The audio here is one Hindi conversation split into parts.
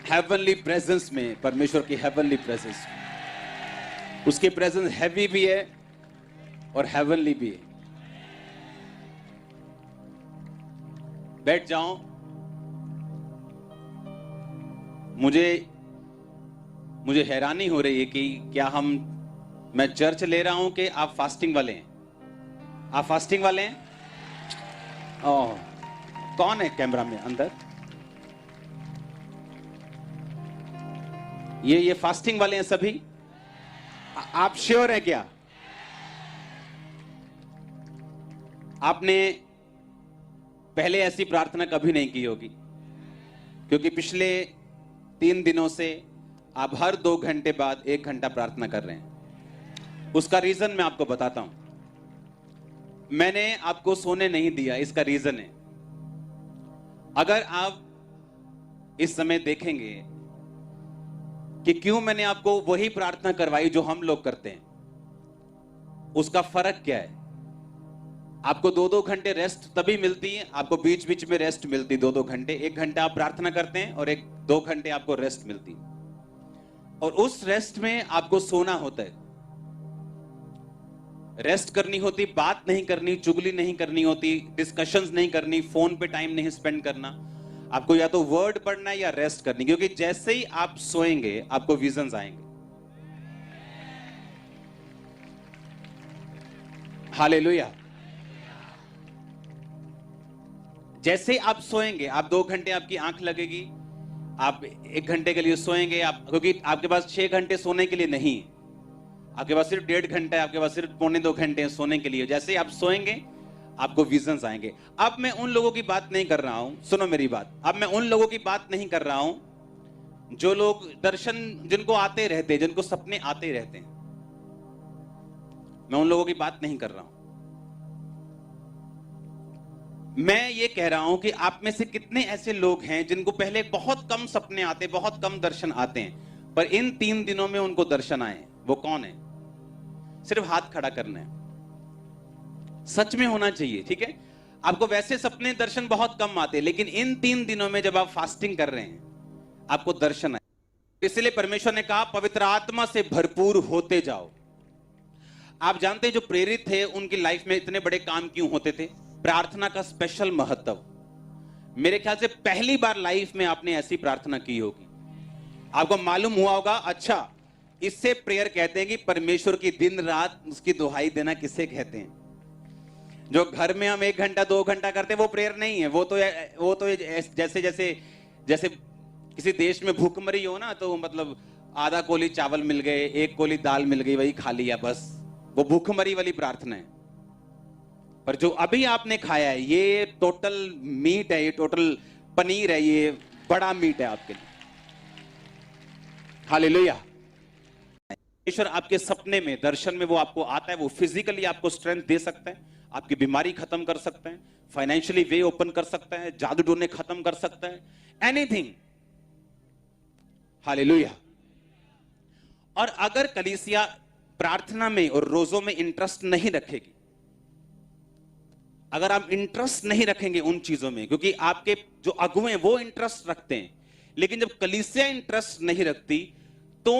हेवनली प्रेजेंस में, परमेश्वर की हेवनली प्रेजेंस, उसकी प्रेजेंस हैवी भी है और हेवनली भी है। बैठ जाओ। मुझे हैरानी हो रही है कि क्या मैं चर्च ले रहा हूं कि आप फास्टिंग वाले हैं? आप फास्टिंग वाले हैं? ओह, कौन है कैमरा में अंदर? ये फास्टिंग वाले हैं सभी? आप श्योर है क्या? आपने पहले ऐसी प्रार्थना कभी नहीं की होगी, क्योंकि पिछले 3 दिनों से आप हर 2 घंटे बाद 1 घंटा प्रार्थना कर रहे हैं। उसका रीजन मैं आपको बताता हूं। मैंने आपको सोने नहीं दिया, इसका रीजन है, अगर आप इस समय देखेंगे कि क्यों मैंने आपको वही प्रार्थना करवाई जो हम लोग करते हैं, उसका फर्क क्या है। आपको 2-2 घंटे रेस्ट तभी मिलती है, आपको बीच बीच में रेस्ट मिलती 2-2 घंटे। 1 घंटा आप प्रार्थना करते हैं और 1-2 घंटे आपको रेस्ट मिलती है, और उस रेस्ट में आपको सोना होता है, रेस्ट करनी होती, बात नहीं करनी, चुगली नहीं करनी होती, डिस्कशंस नहीं करनी, फोन पे टाइम नहीं स्पेंड करना। आपको या तो वर्ड पढ़ना है या रेस्ट करनी, क्योंकि जैसे ही आप सोएंगे आपको विजन्स आएंगे। हालेलुया। जैसे आप सोएंगे, आप 2 घंटे आपकी आंख लगेगी, आप 1 घंटे के लिए सोएंगे, आप, क्योंकि आपके पास 6 घंटे सोने के लिए नहीं, आपके पास सिर्फ 1.5 घंटा है, आपके पास सिर्फ 1.25-2 घंटे सोने के लिए। जैसे ही आप सोएंगे आपको विजन्स आएंगे। अब मैं उन लोगों की बात नहीं कर रहा हूं, सुनो मेरी बात, अब मैं उन लोगों की बात नहीं कर रहा हूं जो लोग दर्शन, जिनको आते रहते, जिनको सपने आते रहते हैं, मैं उन लोगों की बात नहीं कर रहा हूं। मैं ये कह रहा हूं कि आप में से कितने ऐसे लोग हैं जिनको पहले बहुत कम सपने आते, बहुत कम दर्शन आते हैं, पर इन 3 दिनों में उनको दर्शन आए। वो कौन है? सिर्फ हाथ खड़ा करना है, सच में होना चाहिए, ठीक है? आपको वैसे सपने दर्शन बहुत कम आते, लेकिन इन 3 दिनों में जब आप फास्टिंग कर रहे हैं आपको दर्शन आए। इसलिए परमेश्वर ने कहा पवित्र आत्मा से भरपूर होते जाओ। आप जानते हैं जो प्रेरित थे उनकी लाइफ में इतने बड़े काम क्यों होते थे? प्रार्थना का स्पेशल महत्व। मेरे ख्याल से पहली बार लाइफ में आपने ऐसी प्रार्थना की होगी, आपको मालूम हुआ होगा, अच्छा इससे प्रेयर कहते हैं कि परमेश्वर की दिन रात उसकी दुहाई देना किसे कहते हैं। जो घर में हम 1 घंटा 2 घंटा करते हैं वो प्रेयर नहीं है, वो तो जैसे किसी देश में भूखमरी हो ना, तो मतलब आधा कोली चावल मिल गए, 1 कोली दाल मिल गई, वही खा लिया बस, वो भूखमरी वाली प्रार्थना है। पर जो अभी आपने खाया है ये टोटल मीट है, ये टोटल पनीर है, ये बड़ा मीट है आपके लिए। हालेलुया। ईश्वर आपके सपने में, दर्शन में वो आपको आता है, वो फिजिकली आपको स्ट्रेंथ दे सकता है, आपकी बीमारी खत्म कर सकता है, फाइनेंशियली वे ओपन कर सकता है, जादू टोने खत्म कर सकता है, एनीथिंग। हालेलुया। और अगर कलीसिया प्रार्थना में और रोजों में इंटरेस्ट नहीं रखेगी, अगर आप इंटरेस्ट नहीं रखेंगे उन चीजों में, क्योंकि आपके जो अगुए हैं वो इंटरेस्ट रखते हैं, लेकिन जब कलीसिया इंटरेस्ट नहीं रखती तो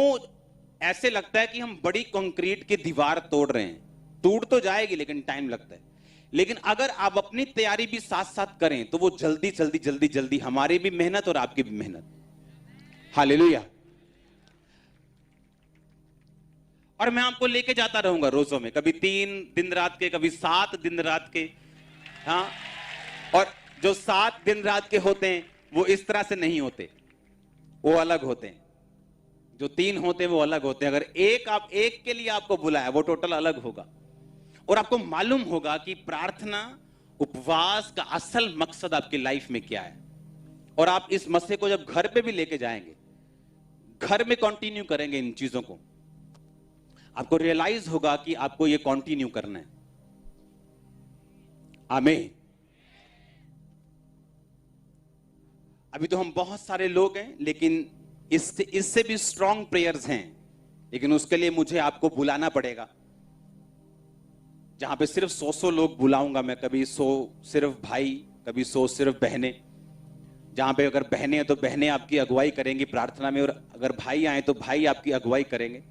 ऐसे लगता है कि हम बड़ी कंक्रीट की दीवार तोड़ रहे हैं। टूट तो जाएगी लेकिन टाइम लगता है। लेकिन अगर आप अपनी तैयारी भी साथ साथ करें तो वो जल्दी हमारी भी मेहनत और आपकी भी मेहनत। हालेलुया। और मैं आपको लेके जाता रहूंगा रोजों में, कभी 3 दिन रात के, कभी 7 दिन रात के। हाँ, और जो 7 दिन रात के होते हैं वो इस तरह से नहीं होते, वो अलग होते हैं। जो 3 होते हैं वो अलग होते हैं। अगर एक के लिए आपको बुलाया वो टोटल अलग होगा। और आपको मालूम होगा कि प्रार्थना, उपवास का असल मकसद आपकी लाइफ में क्या है। और आप इस मसले को जब घर पे भी लेके जाएंगे, घर में कंटिन्यू करेंगे इन चीजों को, आपको रियलाइज होगा कि आपको ये कंटिन्यू करना है। आमीन। अभी तो हम बहुत सारे लोग हैं, लेकिन इससे भी स्ट्रॉन्ग प्रेयर्स हैं, लेकिन उसके लिए मुझे आपको बुलाना पड़ेगा, जहां पे सिर्फ 100 लोग बुलाऊंगा मैं। कभी 100 सिर्फ भाई, कभी 100 सिर्फ बहनें, जहां पे अगर बहनें हैं तो बहनें आपकी अगुवाई करेंगी प्रार्थना में, और अगर भाई आए तो भाई आपकी अगुवाई करेंगे।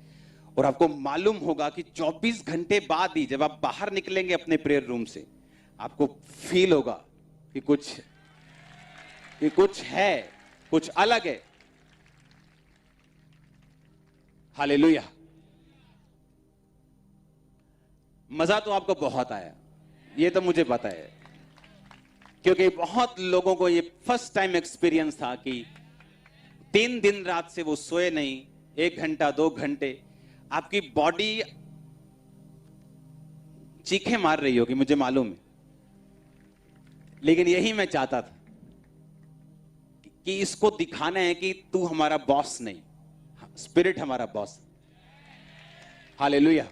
और आपको मालूम होगा कि 24 घंटे बाद ही जब आप बाहर निकलेंगे अपने प्रेयर रूम से, आपको फील होगा कि कुछ है, कुछ अलग है। हालेलुया। मजा तो आपको बहुत आया, ये तो मुझे पता है, क्योंकि बहुत लोगों को ये फर्स्ट टाइम एक्सपीरियंस था कि 3 दिन रात से वो सोए नहीं, 1 घंटा 2 घंटे आपकी बॉडी चीखें मार रही होगी, मुझे मालूम है। लेकिन यही मैं चाहता था कि इसको दिखाना है कि तू हमारा बॉस नहीं, स्पिरिट हमारा बॉस। हालेलुया।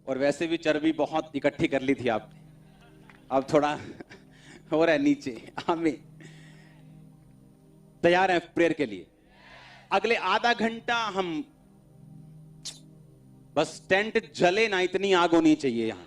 और वैसे भी चर्बी बहुत इकट्ठी कर ली थी आपने, अब थोड़ा हो रहा है नीचे। आमीन। तैयार हैं प्रेयर के लिए? अगले आधा घंटा हम बस टेंट जले ना, इतनी आग होनी चाहिए यहां।